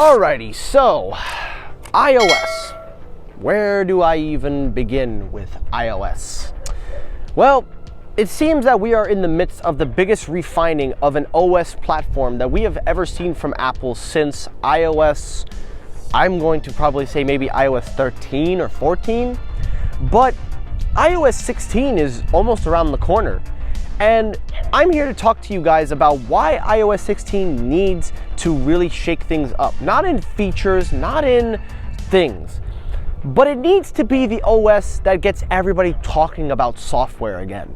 Alrighty, so iOS. Where do I even begin with iOS? Well, it seems that we are in the midst of the biggest refining of an OS platform that we have ever seen from Apple since iOS, I'm going to probably say maybe iOS 13 or 14, but iOS 16 is almost around the corner. And I'm here to talk to you guys about why iOS 16 needs to really shake things up. Not in features, not in things, but it needs to be the OS that gets everybody talking about software again.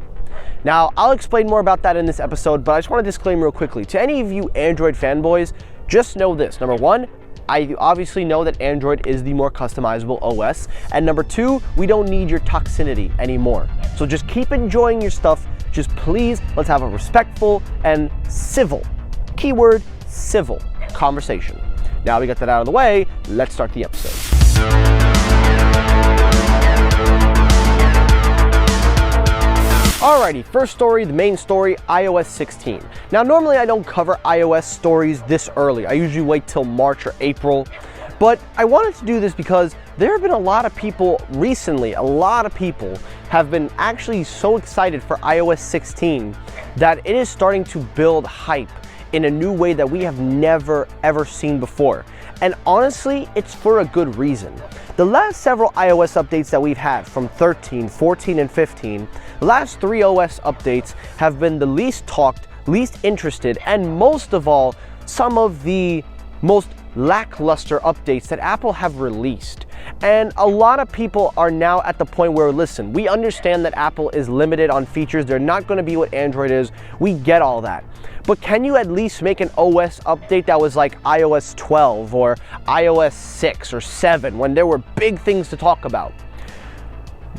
Now, I'll explain more about that in this episode, but I just want to disclaim real quickly. To any of you Android fanboys, just know this. Number one, I obviously know that Android is the more customizable OS. And number two, we don't need your toxicity anymore. So just keep enjoying your stuff. Just please, let's have a respectful and civil, keyword civil, conversation. Now we got that out of the way, let's start the episode. Alrighty, first story, the main story, iOS 16. Now normally I don't cover iOS stories this early. I usually wait till March or April. But I wanted to do this because there have been a lot of people recently, a lot of people have been actually so excited for iOS 16 that it is starting to build hype in a new way that we have never ever seen before. And honestly, it's for a good reason. The last several iOS updates that we've had from 13, 14, and 15, the last three OS updates have been the least talked, least interested, and most of all, some of the most lackluster updates that Apple have released. And a lot of people are now at the point where, listen, we understand that Apple is limited on features. They're not going to be what Android is. We get all that. But can you at least make an OS update that was like iOS 12 or iOS 6 or 7 when there were big things to talk about?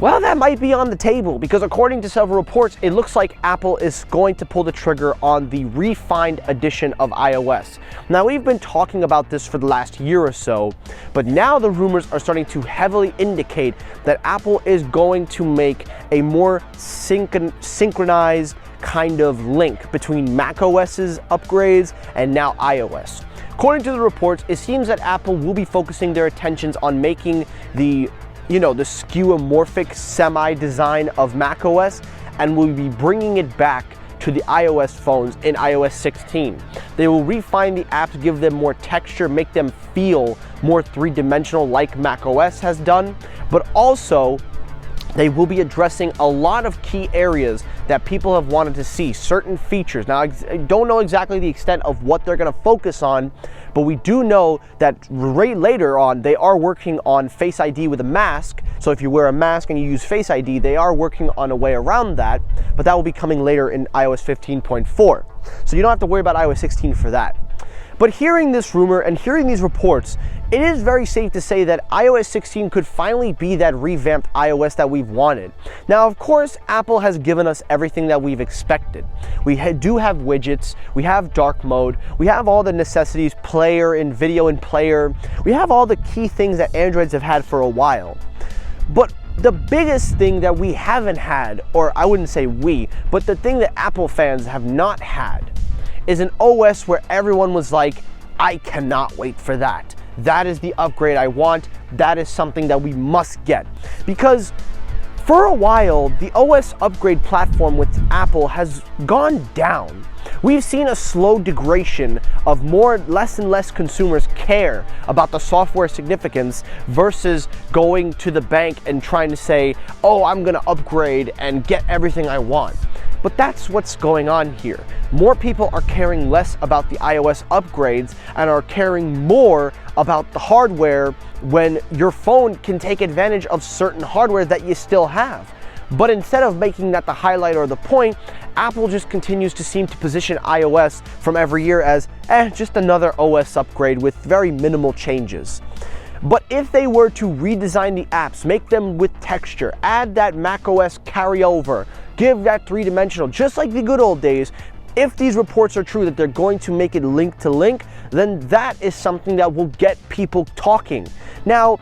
Well, that might be on the table because according to several reports, it looks like Apple is going to pull the trigger on the refined edition of iOS. Now, we've been talking about this for the last year or so, but now the rumors are starting to heavily indicate that Apple is going to make a more synchronized kind of link between macOS's upgrades and now iOS. According to the reports, it seems that Apple will be focusing their attentions on making the skeuomorphic semi-design of macOS, and will be bringing it back to the iOS phones in iOS 16. They will refine the apps, give them more texture, make them feel more three-dimensional like macOS has done, but also they will be addressing a lot of key areas that people have wanted to see, certain features. Now, I don't know exactly the extent of what they're going to focus on, but we do know that right later on, they are working on Face ID with a mask. So if you wear a mask and you use Face ID, they are working on a way around that, but that will be coming later in iOS 15.4. So you don't have to worry about iOS 16 for that. But hearing this rumor and hearing these reports, it is very safe to say that iOS 16 could finally be that revamped iOS that we've wanted. Now, of course, Apple has given us everything that we've expected. We do have widgets, we have dark mode, we have all the necessities, player and video and player. We have all the key things that Androids have had for a while. But the biggest thing that we haven't had, or I wouldn't say we, but the thing that Apple fans have not had, is an OS where everyone was like, I cannot wait for that. That is the upgrade I want. That is something that we must get. Because for a while, the OS upgrade platform with Apple has gone down. We've seen a slow degradation of less and less consumers care about the software significance versus going to the bank and trying to say, oh, I'm gonna upgrade and get everything I want. But that's what's going on here. More people are caring less about the iOS upgrades and are caring more about the hardware when your phone can take advantage of certain hardware that you still have. But instead of making that the highlight or the point, Apple just continues to seem to position iOS from every year as just another OS upgrade with very minimal changes. But if they were to redesign the apps, make them with texture, add that macOS carryover, give that three-dimensional, just like the good old days, if these reports are true that they're going to make it link to link, then that is something that will get people talking. Now,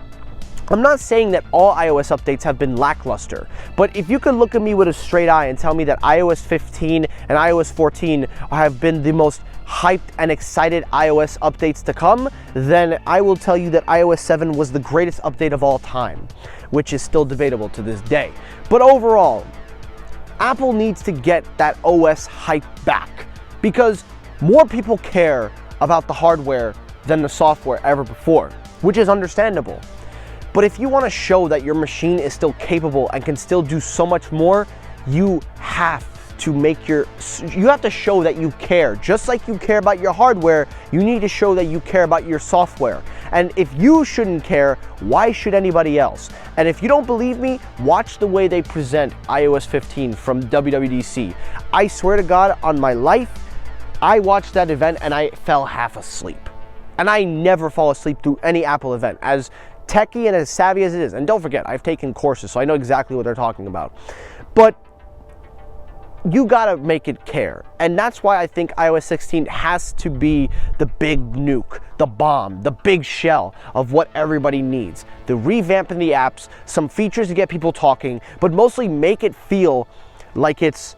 I'm not saying that all iOS updates have been lackluster, but if you could look at me with a straight eye and tell me that iOS 15 and iOS 14 have been the most hyped and excited iOS updates to come, then I will tell you that iOS 7 was the greatest update of all time, which is still debatable to this day. But overall, Apple needs to get that OS hype back because more people care about the hardware than the software ever before, which is understandable. But if you want to show that your machine is still capable and can still do so much more, you have to show that you care. Just like you care about your hardware, you need to show that you care about your software. And if you shouldn't care, why should anybody else? And if you don't believe me, watch the way they present iOS 15 from WWDC. I swear to God, on my life, I watched that event and I fell half asleep. And I never fall asleep through any Apple event, as techie and as savvy as it is. And don't forget, I've taken courses, so I know exactly what they're talking about. But you gotta make it care. And that's why I think iOS 16 has to be the big nuke, the bomb, the big shell of what everybody needs. The revamping the apps, some features to get people talking, but mostly make it feel like it's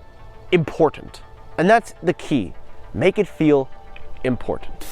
important. And that's the key. Make it feel important.